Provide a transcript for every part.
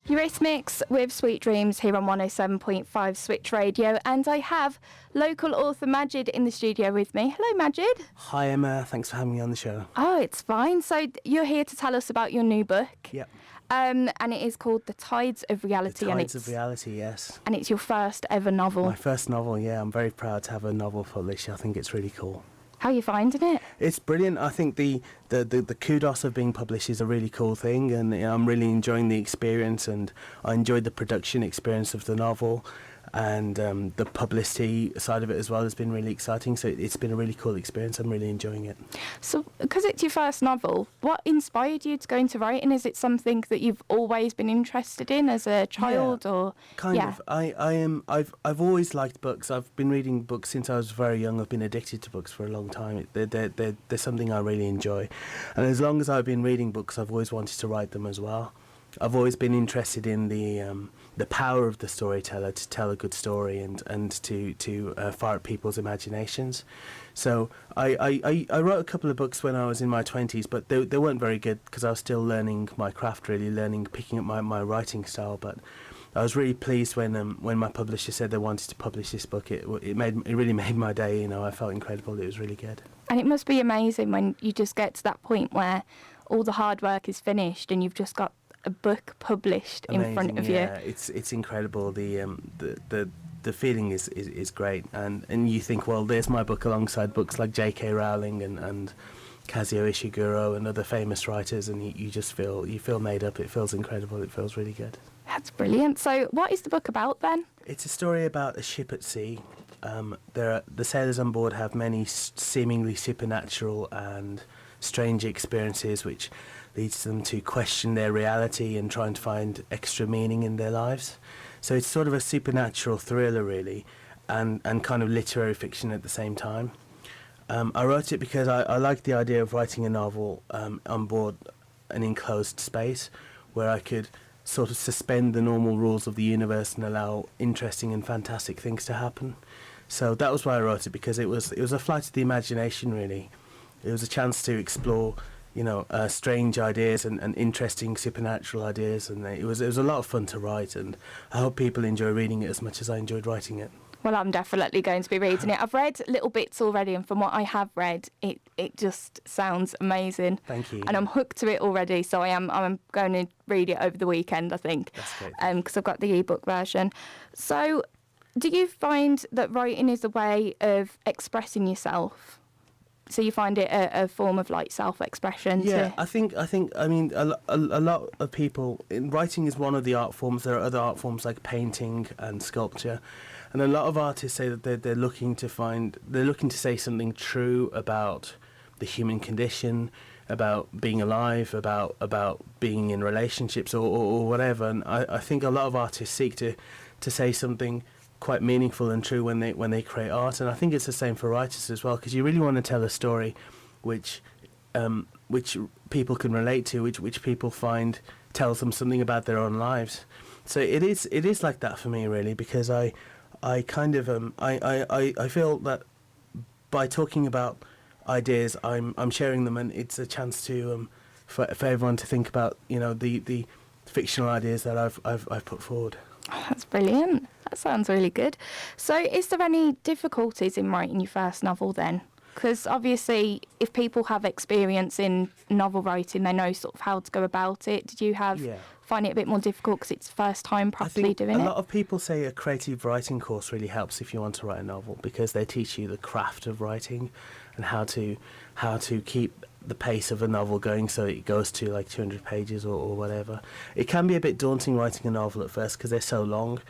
Eurythmics with Sweet Dreams here on 107.5 Switch Radio, and I have local author Majid in the studio with me. Hello, Majid. Hi, Emma. Thanks for having me on the show. Oh, it's fine. So you're here to tell us about your new book. Yep. And it is called The Tides of Reality. The Tides of Reality, yes. And it's your first ever novel. My first novel, yeah. I'm very proud to have a novel published. I think it's really cool. How are you finding it? It's brilliant. I think the kudos of being published is a really cool thing, and I'm really enjoying the experience, and I enjoyed the production experience of the novel, and the publicity side of it as well has been really exciting. So it's been a really cool experience. I'm really enjoying it. So, because it's your first novel, what inspired you to go into writing? Is it something that you've always been interested in as a child, or kind of? I've always liked books. I've been reading books since I was very young. I've been addicted to books for a long time. They're something I really enjoy, and as long as I've been reading books, I've always wanted to write them as well. I've always been interested in the power of the storyteller to tell a good story and to fire at people's imaginations. So I wrote a couple of books when I was in my 20s, but they weren't very good because I was still learning my craft, really picking up my writing style. But I was really pleased when my publisher said they wanted to publish this book. It really made my day. You know, I felt incredible. It was really good. And it must be amazing when you just get to that point where all the hard work is finished and you've just got a book published in front of you. Yeah, it's incredible. The feeling is great, and you think, well, there's my book alongside books like J.K. Rowling and Kazuo Ishiguro and other famous writers, and you feel made up. It feels incredible. It feels really good. That's brilliant. So what is the book about then? It's a story about a ship at sea. The sailors on board have many seemingly supernatural and strange experiences, which leads them to question their reality and trying to find extra meaning in their lives. So it's sort of a supernatural thriller, really, and kind of literary fiction at the same time. I wrote it because I liked the idea of writing a novel on board an enclosed space where I could sort of suspend the normal rules of the universe and allow interesting and fantastic things to happen. So that was why I wrote it, because it was a flight of the imagination, really. It was a chance to explore, strange ideas and interesting supernatural ideas, and it was a lot of fun to write, and I hope people enjoy reading it as much as I enjoyed writing it. Well, I'm definitely going to be reading it. I've read little bits already, and from what I have read, it just sounds amazing. Thank you. And I'm hooked to it already, so I'm going to read it over the weekend, I think. That's great. Because I've got the ebook version. So, do you find that writing is a way of expressing yourself? So you find it a form of like self-expression? Yeah, I think. I mean, a lot of people. Writing is one of the art forms. There are other art forms like painting and sculpture, and a lot of artists say that they're looking to say something true about the human condition, about being alive, about being in relationships or whatever. And I think a lot of artists seek to say something quite meaningful and true when they create art, and I think it's the same for writers as well, because you really want to tell a story which people can relate to, which people find tells them something about their own lives. So it is like that for me, really, because I kind of I feel that by talking about ideas, I'm sharing them, and it's a chance to for everyone to think about the fictional ideas that I've put forward. Oh, that's brilliant. That sounds really good. So is there any difficulties in writing your first novel then? Because obviously if people have experience in novel writing, they know sort of how to go about it. Did you find it a bit more difficult because it's first time properly doing it? A lot of people say a creative writing course really helps if you want to write a novel, because they teach you the craft of writing and how to keep the pace of a novel going so it goes to like 200 pages or whatever. It can be a bit daunting writing a novel at first because they're so long.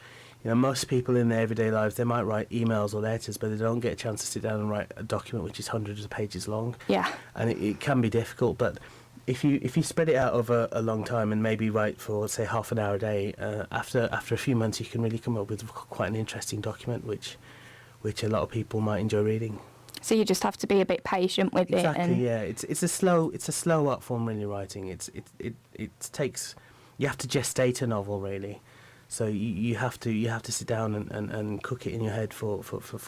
Most people in their everyday lives, they might write emails or letters, but they don't get a chance to sit down and write a document which is hundreds of pages long. Yeah. And it can be difficult, but if you spread it out over a long time and maybe write for, say, half an hour a day, after a few months you can really come up with quite an interesting document which a lot of people might enjoy reading. So you just have to be a bit patient with it. Exactly, yeah. It's a slow art form, really, writing. It takes, you have to gestate a novel, really. So you have to sit down and cook it in your head for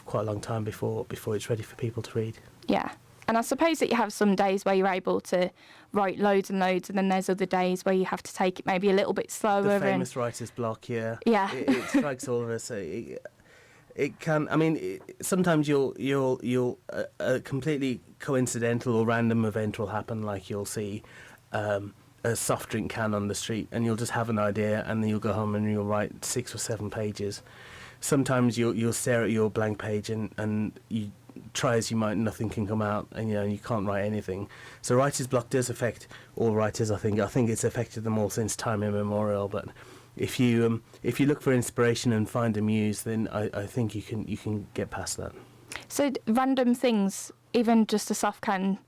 quite a long time before it's ready for people to read. Yeah. And I suppose that you have some days where you're able to write loads and loads, and then there's other days where you have to take it maybe a little bit slower. The famous writer's block, yeah. Yeah. It strikes all of us. It can. I mean, sometimes you'll a completely coincidental or random event will happen. Like you'll see a soft drink can on the street, and you'll just have an idea, and then you'll go home and you'll write 6 or 7 pages. Sometimes you'll stare at your blank page and you try as you might, nothing can come out, and you can't write anything. So writer's block does affect all writers. I think it's affected them all since time immemorial. But if you look for inspiration and find a muse, then I think you can get past that. So random things, even just a soft can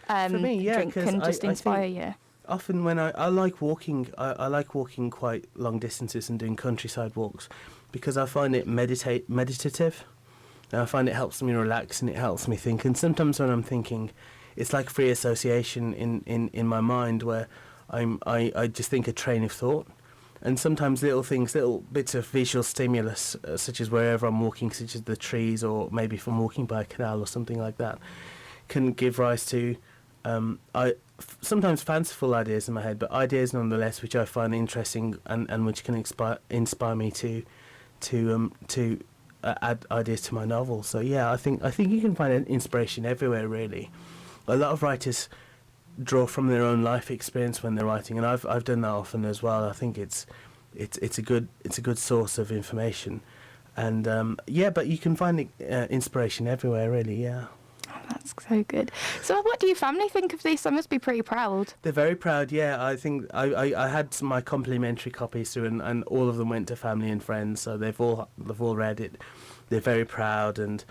For me, yeah, drink can just inspire you. Often when I like walking, I like walking quite long distances and doing countryside walks because I find it meditative. And I find it helps me relax and it helps me think. And sometimes when I'm thinking, it's like free association in my mind where I just think a train of thought. And sometimes little bits of visual stimulus, such as wherever I'm walking, such as the trees, or maybe if I'm walking by a canal or something like that, can give rise to sometimes fanciful ideas in my head, but ideas nonetheless which I find interesting and which can inspire me to add ideas to my novel. So yeah, I think you can find inspiration everywhere really. A lot of writers draw from their own life experience when they're writing, and I've done that often as well. I think it's a good source of information, and yeah, but you can find inspiration everywhere really. Yeah. Oh, that's so good. So what do your family think of this? I must be pretty proud. They're very proud, yeah. I think I had my complimentary copies through, and all of them went to family and friends, so they've all read it. They're very proud, and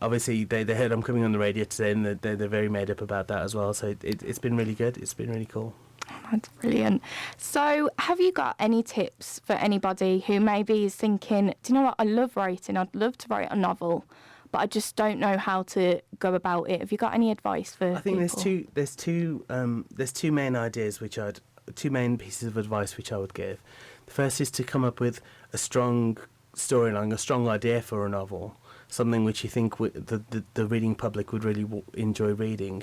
obviously they heard I'm coming on the radio today, and they're very made up about that as well. So it's been really good. It's been really cool. That's brilliant. So have you got any tips for anybody who maybe is thinking, do you know what, I love writing, I'd love to write a novel, but I just don't know how to go about it? Have you got any advice for I think people? there's two main ideas two main pieces of advice which I would give. The first is to come up with a strong storyline, a strong idea for a novel, something which you think the reading public would really enjoy reading.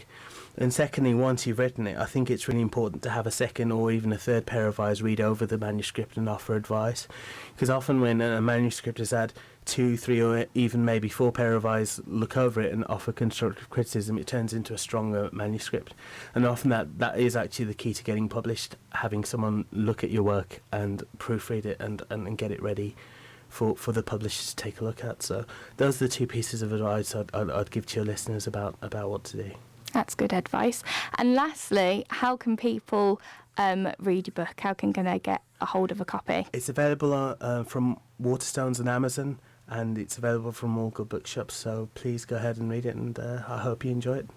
And secondly, once you've written it, I think it's really important to have a second or even a third pair of eyes read over the manuscript and offer advice. Because often when a manuscript has had 2, 3 or even maybe 4 pair of eyes look over it and offer constructive criticism, it turns into a stronger manuscript. And often that is actually the key to getting published, having someone look at your work and proofread it and get it ready for the publishers to take a look at. So those are the 2 pieces of advice I'd give to your listeners about what to do. That's good advice. And lastly, how can people read your book? How can they get a hold of a copy? It's available from Waterstones and Amazon, and it's available from all good bookshops. So please go ahead and read it, and I hope you enjoy it.